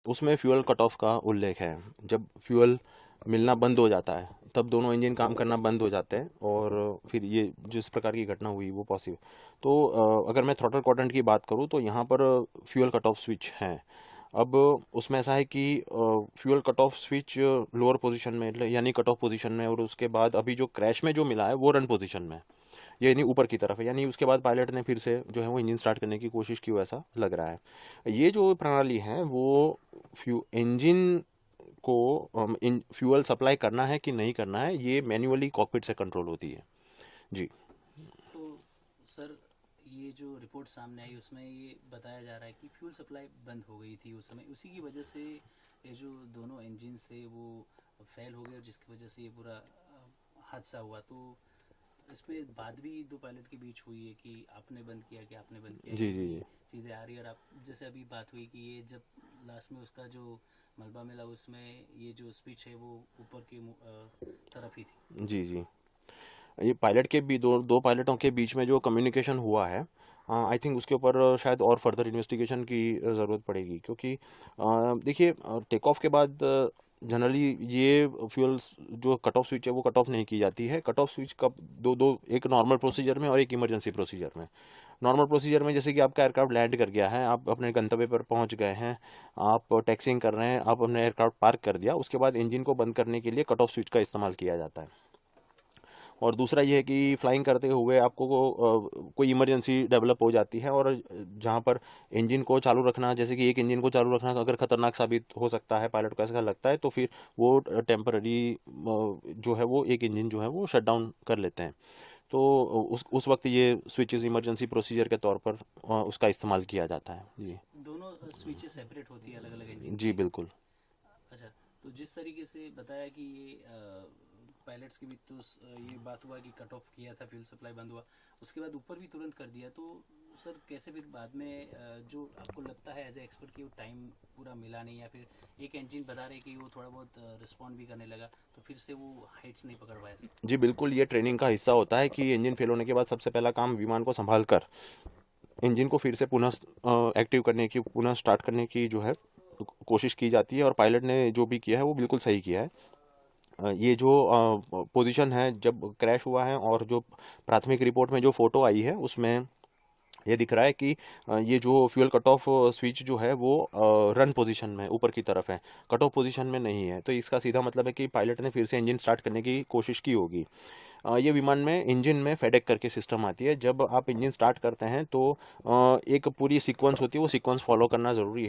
उसमें fuel cut off का उल्लेख है। जब फ्यूल मिलना बंद हो जाता है तब दोनों इंजन काम करना बंद हो जाते हैं और फिर ये जिस प्रकार की घटना हुई वो पॉसिबल। तो अगर मैं थ्रॉटल क्वाड्रेंट की बात करूँ तो यहाँ पर फ्यूल कट ऑफ स्विच है। अब उसमें ऐसा है कि fuel cut off switch lower position में यानी कट ऑफ पोजीशन में, और उसके बाद अभी जो क्रैश में जो मिला है वो रन पोजीशन में है, ये नहीं ऊपर की तरफ है। यानी उसके बाद पायलट ने फिर से जो है वो इंजन स्टार्ट करने की कोशिश की हो, ऐसा लग रहा है। ये जो प्रणाली है वो इंजन को फ्यूल सप्लाई करना है कि नहीं करना है, ये मैन्युअली कॉकपिट से कंट्रोल होती है। जी। तो सर, ये जो रिपोर्ट सामने आई उसमें ये बताया जा रहा है कि फ्यूल सप्लाई बंद हो गई थी उस समय, उसी की वजह से ये जो दोनों इंजन्स थे वो फेल हो गए और जिसकी वजह से ये पूरा हादसा हुआ। तो इसमें बात भी दो पायलट के बीच हुई है कि आपने बंद किया, कि आपने बंद किया, जी ये जी भी जी चीज़ें आ रही है। और आप जैसे अभी बात हुई कि ये जब लास्ट में उसका जो मलबा मिला उसमें ये जो स्पीच है वो ऊपर की तरफ ही थी। जी जी। ये पायलट के भी दो दो पायलटों के बीच में जो कम्युनिकेशन हुआ है, आई थिंक उसके ऊपर शायद और फर्दर इन्वेस्टिगेशन की ज़रूरत पड़ेगी, क्योंकि देखिए टेक ऑफ के बाद जनरली ये फ्यूल्स जो कट ऑफ स्विच है वो कट ऑफ नहीं की जाती है। कट ऑफ स्विच कब दो दो, एक नॉर्मल प्रोसीजर में और एक इमरजेंसी प्रोसीजर में। नॉर्मल प्रोसीजर में जैसे कि आपका एयरक्राफ्ट लैंड कर गया है, आप अपने गंतव्य पर पहुंच गए हैं, आप टैक्सिंग कर रहे हैं, आप अपने एयरक्राफ्ट पार्क कर दिया, उसके बाद इंजन को बंद करने के लिए कट ऑफ स्विच का इस्तेमाल किया जाता है। और दूसरा ये है कि फ्लाइंग करते हुए आपको कोई इमरजेंसी डेवलप हो जाती है, और जहाँ पर इंजन को चालू रखना, जैसे कि एक इंजन को चालू रखना अगर खतरनाक साबित हो सकता है, पायलट को ऐसा लगता है, तो फिर वो टेम्पररी जो है वो एक इंजन जो है वो शट डाउन कर लेते हैं। तो उस वक्त ये स्विचेस इमरजेंसी प्रोसीजर के तौर पर उसका इस्तेमाल किया जाता है। जी। अच्छा, दोनों स्विचेस सेपरेट होती है अलग अलग इंजन जी की। बिल्कुल। अच्छा, तो जिस तरीके से बताया कि ये पायलट्स के भी तो ये बात हुआ कि कट ऑफ किया था, फ्यूल सप्लाई बंद हुआ, उसके बाद ऊपर भी तुरंत कर दिया। तो सर कैसे फिर बाद में जो आपको लगता है एज ए एक्सपर्ट कि वो टाइम पूरा मिला नहीं, या फिर एक इंजन बता रहे कि वो थोड़ा बहुत रिस्पॉन्ड भी करने लगा, तो फिर से वो हाइट्स नहीं पकड़ पाया सर? जी बिल्कुल, ये ट्रेनिंग का हिस्सा होता है कि इंजन फेल होने के बाद सबसे पहला काम विमान को संभाल कर इंजन को फिर से पुनः एक्टिव करने की, पुनः स्टार्ट करने की जो है कोशिश की जाती है। और पायलट ने जो भी किया है वो बिल्कुल सही किया है। ये जो पोजीशन है जब क्रैश हुआ है, और जो प्राथमिक रिपोर्ट में जो फोटो आई है उसमें ये दिख रहा है कि ये जो फ्यूल कट ऑफ स्विच जो है वो रन पोजीशन में ऊपर की तरफ है, कट ऑफ पोजीशन में नहीं है। तो इसका सीधा मतलब है कि पायलट ने फिर से इंजन स्टार्ट करने की कोशिश की होगी। ये विमान में इंजन में फेडेक करके सिस्टम आती है। जब आप इंजन स्टार्ट करते हैं तो एक पूरी सीक्वेंस होती है, वो सीक्वेंस फॉलो करना ज़रूरी है।